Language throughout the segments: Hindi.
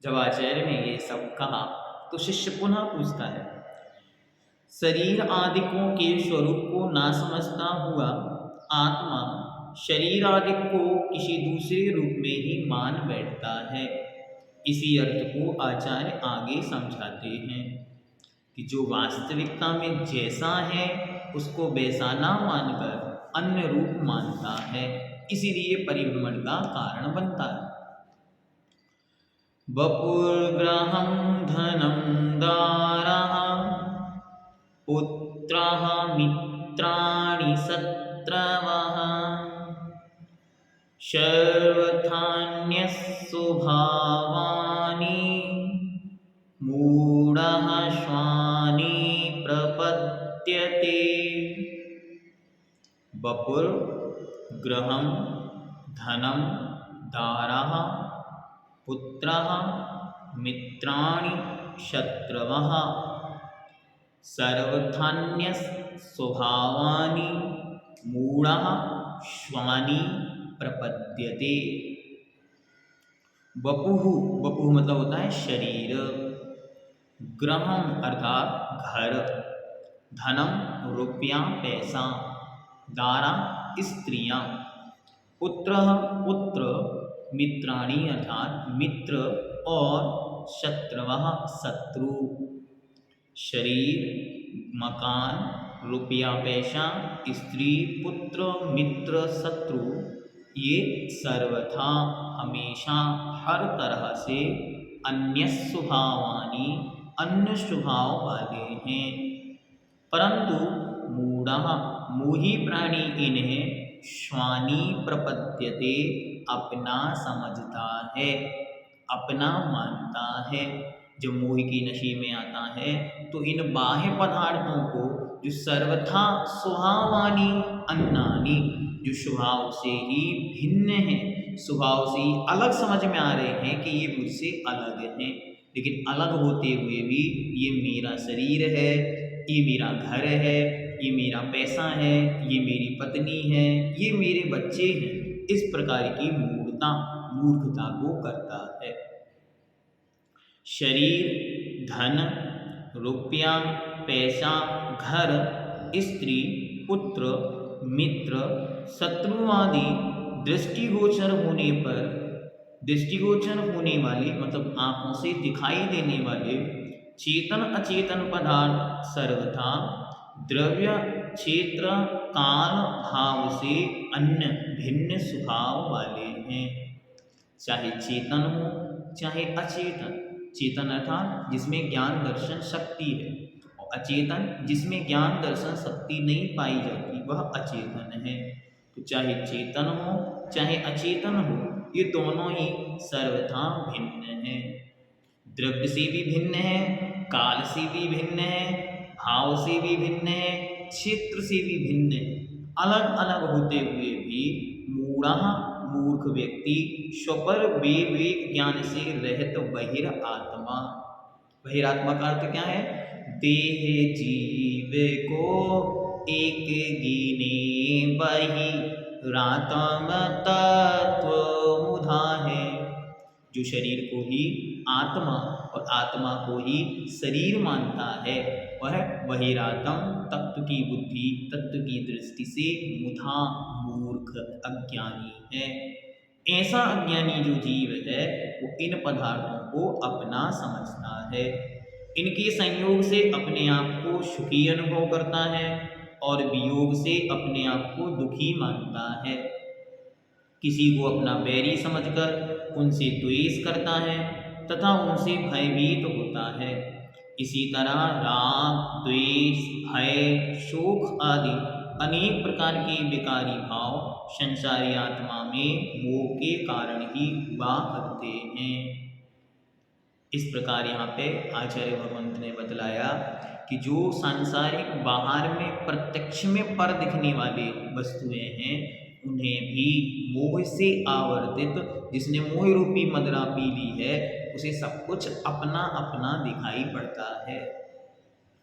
जब आचार्य ने ये सब कहा तो शिष्य पुनः पूछता है, शरीर आदिकों के स्वरूप को ना समझता हुआ आत्मा शरीर आदि को किसी दूसरे रूप में ही मान बैठता है। इसी अर्थ को आचार्य आगे समझाते हैं कि जो वास्तविकता में जैसा है उसको वैसा ना मानकर अन्य रूप मानता है, इसीलिए परिभ्रमण का कारण बनता है। वपुर्ग्रहं धनं दारः पुत्रः मित्राणि शत्रवः सर्वथान्यः स्वभावानि मूढः श्वानि प्रपद्यते। वपुर गृहं धनं दारः पुत्रः मित्राणि शत्रवः सर्वथान्यः स्वभावानि मूढः श्वानि प्रपद्यते। वपुः, वपुः मतलब होता है शरीर, गृहम अर्थात घर, धनम रुपया पैसा, दारा स्त्रियां, पुत्र पुत्र, मित्राणि अर्थात मित्र, और शत्रवः शत्रु। शरीर, मकान, रुपया पैसा, स्त्री, पुत्र, मित्र, शत्रु, ये सर्वथा हमेशा हर तरह से अन्य स्वभावानी अन्य स्वभाव वाले हैं, परंतु मूढ़ः मोही प्राणी इन्हें श्वानी प्रपद्यते अपना समझता है, अपना मानता है। जब मोह की नशे में आता है तो इन बाह्य पदार्थों को जो सर्वथा स्वभावानी अन्नानी, जो स्वभाव से ही भिन्न है, स्वभाव से ही अलग समझ में आ रहे हैं कि ये मुझसे अलग हैं, लेकिन अलग होते हुए भी ये मेरा शरीर है, ये मेरा घर है, ये मेरा पैसा है, ये मेरी पत्नी है, ये मेरे बच्चे हैं, इस प्रकार की मूर्खता को करता है। शरीर, धन, रुपया, पैसा, घर, स्त्री, पुत्र, मित्र, शत्रु आदि दृष्टिगोचर होने वाले मतलब आंखों से दिखाई देने वाले चेतन अचेतन पदार्थ सर्वथा द्रव्य क्षेत्र काल भाव से अन्य भिन्न स्वभाव वाले हैं। चाहे चेतन हो चाहे अचेतन, चेतन अर्थात जिसमें ज्ञान दर्शन शक्ति है, और अचेतन जिसमें ज्ञान दर्शन शक्ति नहीं पाई जाती वह अचेतन है। तो चाहे चेतन हो चाहे अचेतन हो, ये दोनों ही सर्वथा भिन्न हैं। द्रव्य से भी भिन्न है, काल से भी भिन्न है, भाव से भी भिन्न है, क्षेत्र से भी भिन्न है। अलग अलग होते हुए भी मूर्ख व्यक्ति स्वपर विवेक ज्ञान से रहित बहिरात्मा, बहिरात्मा का अर्थ क्या है? देह जीव को एक गिने बही रातम तत्व मुधा है। जो शरीर को ही आत्मा और आत्मा को ही शरीर मानता है वह बहिरात्म तत्व की बुद्धि, तत्व की दृष्टि से मुधा मूर्ख अज्ञानी है। ऐसा अज्ञानी जो जीव है वो इन पदार्थों को अपना समझता है, इनके संयोग से अपने आप को सुखी अनुभव करता है और वियोग से अपने आप को दुखी मानता है। किसी को अपना बैरी समझकर उनसे द्वेष करता है तथा उनसे भयभीत होता है। इसी तरह राग, द्वेष, भय, शोक आदि अनेक प्रकार के विकारी भाव संसारी आत्मा में मोह के कारण ही हुआ करते हैं। इस प्रकार यहाँ पे आचार्य भगवंत ने बतलाया कि जो सांसारिक बाहर में प्रत्यक्ष में पर दिखने वाले वस्तुएं हैं उन्हें भी मोह से आवर्तित, जिसने मोह रूपी मदिरा पी ली है उसे सब कुछ अपना अपना दिखाई पड़ता है।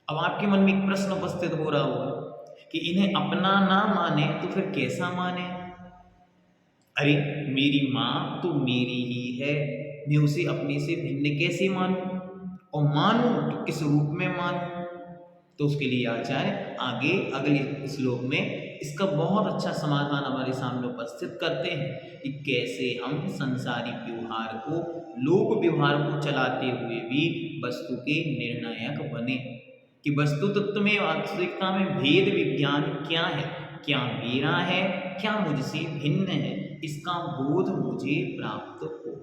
अब आपके मन में एक प्रश्न उपस्थित हो रहा होगा कि इन्हें अपना ना माने तो फिर कैसा माने? अरे मेरी माँ तो मेरी ही है, मैं उसे अपने से भिन्न कैसे मानूं, और मानूं तो किस रूप में मानूं। तो उसके लिए आचार्य आगे अगले श्लोक में इसका बहुत अच्छा समाधान हमारे सामने उपस्थित करते हैं कि कैसे हम संसारिक व्यवहार को, लोक व्यवहार को चलाते हुए भी वस्तु के निर्णायक बने, कि वस्तु तत्व में, वास्तविकता में भेद विज्ञान क्या है, क्या मेरा है, क्या मुझसे भिन्न है, इसका बोध मुझे प्राप्त हो।